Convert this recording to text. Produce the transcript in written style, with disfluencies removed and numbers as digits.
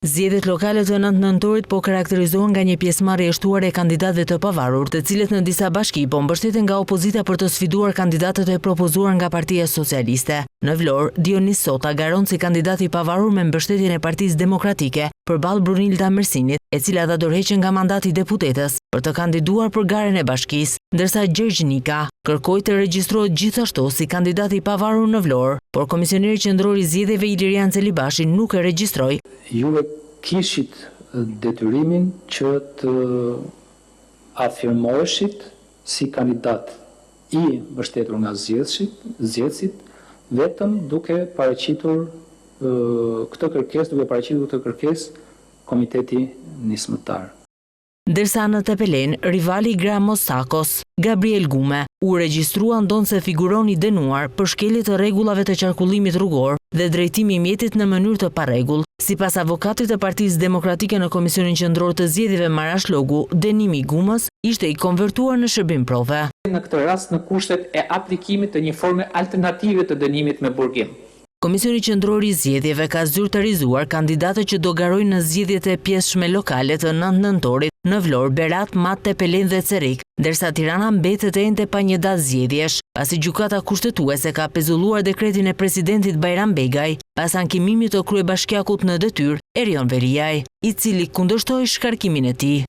Zgjedhjet lokale të 9 nëntorit po karakterizohen nga një pjesëmarrje e shtuar e kandidatëve të pavarur, të cilët në disa bashki po mbështeten nga opozita për të sfiduar kandidatët e propozuar nga Partia Socialiste. Në Vlorë, Dionis Sota garon si kandidat i pavarur me mbështetjen e Partisë Demokratike përballë Brunilda Mersinit, e cila ta dorëheqën nga mandati deputetës për të kandiduar për garen e bashkisë, ndërsa Gjergj Nika kërkoi të regjistrohet gjithashtu si kandidat i pavarur në Vlorë, por komisioneri qendror i zgjedhjeve Ilirian Celibashi nuk e regjistroi. Juve kishit detyrimin që të afirmoheshit si kandidat i mbështetur nga zgjedhësit, vetëm duke paraqitur këtë kërkesë Komiteti Nismëtar. Ndërsa në Tepelen, rivali i Gramos Sakos, Gabriel Gume, u regjistrua ndonë se figuron i dënuar për shkelje të rregullave të qarkullimit rrugor dhe drejtimi i mjetit në mënyrë të parregull. Sipas avokatit të Partisë Demokratike në Komisionin Qendror të Zgjedhjeve Marash Logu, dënimi i Gumës ishte i konvertuar në shërbim prove. Në këtë rast në kushtet e aplikimit të një forme alternative të dënimit me burgim. Komisioni Qendror i Zgjedhjeve ka zyrtarizuar kandidatët që do garojnë në zgjedhjet e pjesëshme lokale të 9 nëntorit në Vlorë, Berat, Mat, Tepelen dhe Cerik, ndërsa Tirana mbetet ende pa një datë zgjedhjesh, pasi gjykata kushtetuese ka pezulluar dekretin e presidentit Bajram Begaj pas ankimimit të kryebashkiakut në detyrë Erion Veriaj, i cili kundërshtoi shkarkimin e tij.